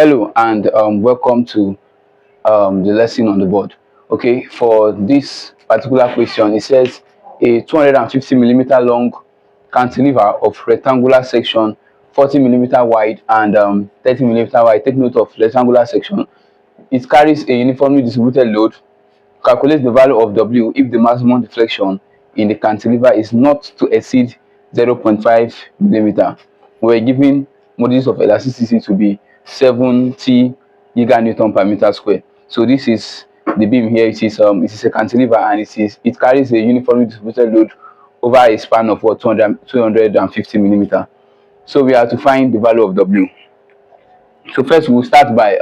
Hello and welcome to the lesson on the board. Okay, for this particular question, it says a 250 millimeter long cantilever of rectangular section, 40 millimeter wide and 30 millimeter wide. Take note of rectangular section. It carries a uniformly distributed load. Calculate the value of W if the maximum deflection in the cantilever is not to exceed 0.5 millimeter. We're given modulus of elasticity to be 70 giganewton per meter square. So this is the beam here. It is a cantilever and it carries a uniformly distributed load over a span of what 250 millimeter. So we have to find the value of W. So first we'll start by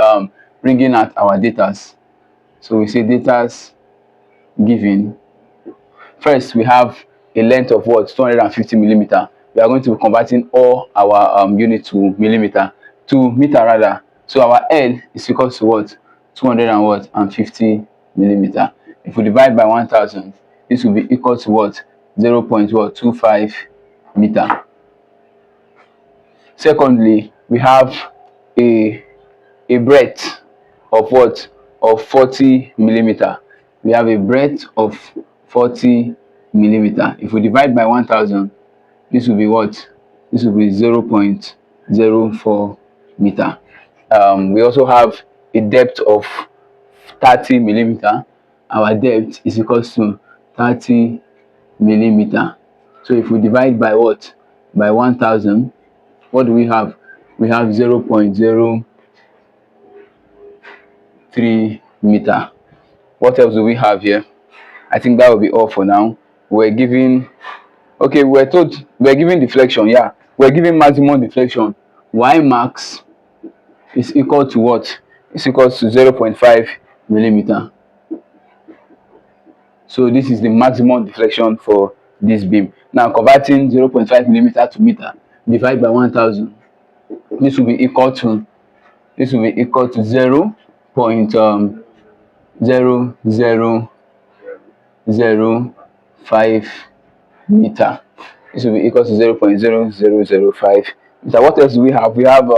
bringing out our datas. So we say datas given. First we have a length of what 250 millimeter. We are going to be converting all our unit to millimeter, to meter rather. So our L is equal to what 250 millimeter. If we divide by 1000, this will be equal to what 0.25 meter. Secondly, we have a breadth of what of 40 millimeter. We have a breadth of 40 millimeter. If we divide by 1000, this will be what? This will be 0.04 meter. We also have a depth of 30 millimeter. Our depth is equal to 30 millimeter. So if we divide by what? By 1000, what do we have? We have 0.03 meter. What else do we have here? I think that will be all for now. We're given, okay, we're given deflection. Yeah, we're given maximum deflection. Y max is equal to what? It's equal to 0.5 millimeter. So this is the maximum deflection for this beam. Now converting 0.5 millimeter to meter, divide by 1000. This will be equal to 0.0005 meter. This will be equal to 0.0005 meter. What else do we have? We have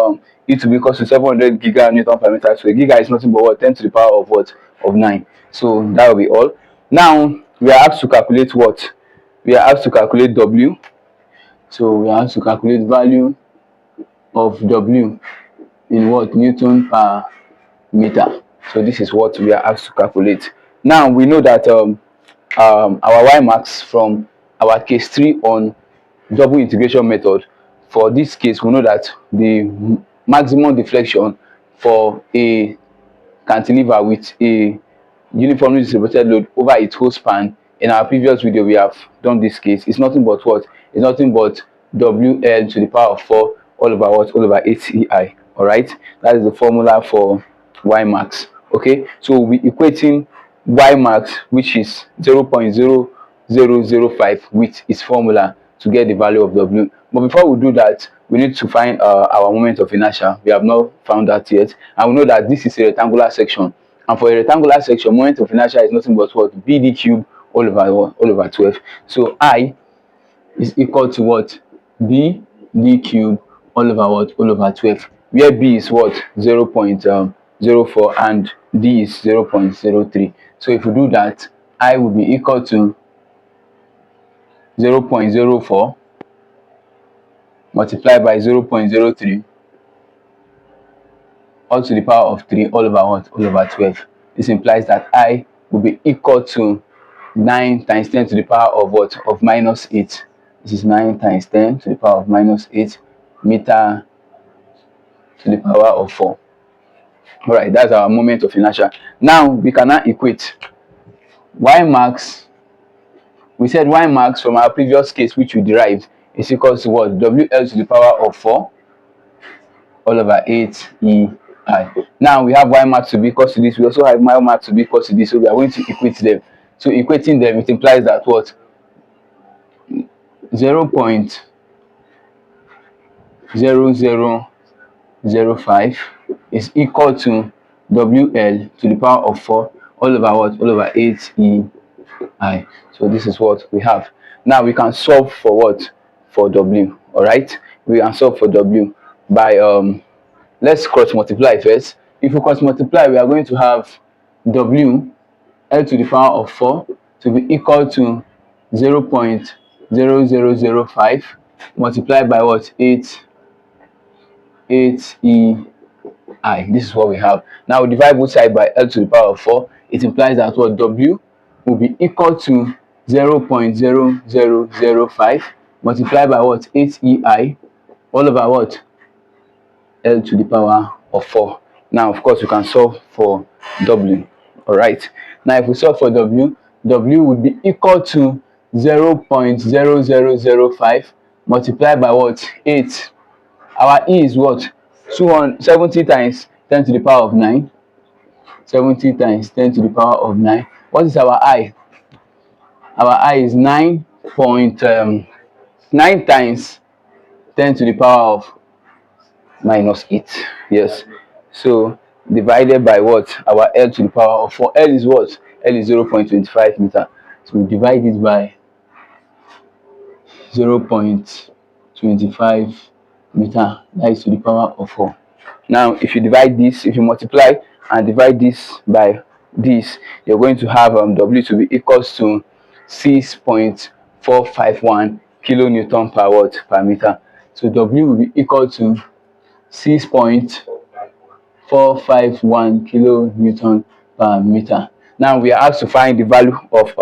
it to be equal to 700 giganewton per meter square. Giga is nothing but what 10 to the power of what of 9. So that will be all. Now we are asked to calculate what? We are asked to calculate W. So we are asked to calculate value of W in what? Newton per meter. So this is what we are asked to calculate. Now we know that our Y max from our case 3 on double integration method. For this case, we know that the maximum deflection for a cantilever with a uniformly distributed load over its whole span, in our previous video we have done this case, it's nothing but what? It's nothing but WL to the power of 4 all over what? All over 8EI. All right, that is the formula for Y max. Okay, so we're equating Y max, which is 0.0005, with its formula to get the value of W. But before we do that, we need to find our moment of inertia. We have not found that yet, and we know that this is a rectangular section, and for a rectangular section, moment of inertia is nothing but what? BD cube all over 12. So I is equal to what? BD cube all over what? All over 12, where B is what? 0.04 and D is 0.03. So if we do that, I will be equal to 0.04 multiplied by 0.03 all to the power of 3 all over what? All over 12. This implies that I will be equal to 9 times 10 to the power of what? Of minus 8. This is 9 times 10 to the power of minus 8 meter to the power of 4. All right, that's our moment of inertia. Now we can now equate Y max. We said Y max from our previous case, which we derived, is equal to what? WL to the power of 4 all over 8EI. Now we have Y max to be equal to this. We also have Y max to be equal to this. So we are going to equate them. So equating them, it implies that what? 0.0005 is equal to WL to the power of 4 all over what? All over 8EI. So this is what we have. Now we can solve for what? For W. All right, we can solve for W by let's cross multiply first. If we cross multiply, we are going to have w L to the power of 4 to be equal to 0.0005 multiplied by what? 8ei. This is what we have. Now we divide both sides by L to the power of 4. It implies that what? W will be equal to 0.0005 multiplied by what? 8ei all over what? L to the power of 4. Now, of course, we can solve for W. All right. Now, if we solve for W, W would be equal to 0.0005 multiplied by what? 8. Our E is what? 270 times 10 to the power of 9. 70 times 10 to the power of 9. What is our I? Our I is 9 times 10 to the power of minus 8. Yes. So divided by what? Our L to the power of 4. L is what? L is 0.25 meter. So we divide it by 0.25 meter. That is to the power of 4. Now, if you divide this, if you multiply and divide this by this, you're going to have W to be equals to 6.451 kilonewton per watt per meter. So W will be equal to 6.451 kilonewton per meter. Now we are asked to find the value of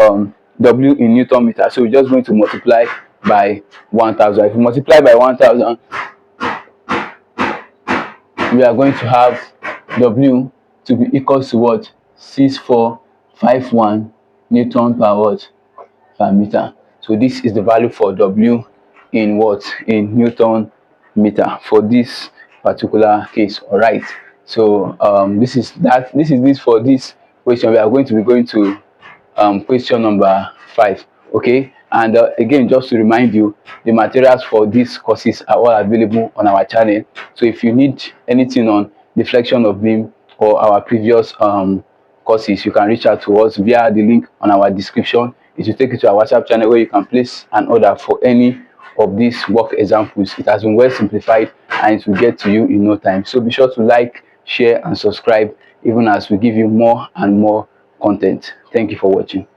W in Newton meter. So we're just going to multiply by 1000. If we multiply by 1000, we are going to have W to be equal to what? 6451 Newton per watt per meter. So this is the value for W in what? In Newton meter for this particular case. All right. So this is this for this question. We are going to be going to question number 5. Okay. And again, just to remind you, the materials for these courses are all available on our channel. So if you need anything on deflection of beam or our previous courses, you can reach out to us via the link on our description. It will take you to our WhatsApp channel where you can place an order for any of these work examples. It has been well simplified and it will get to you in no time. So be sure to like, share and subscribe even as we give you more and more content. Thank you for watching.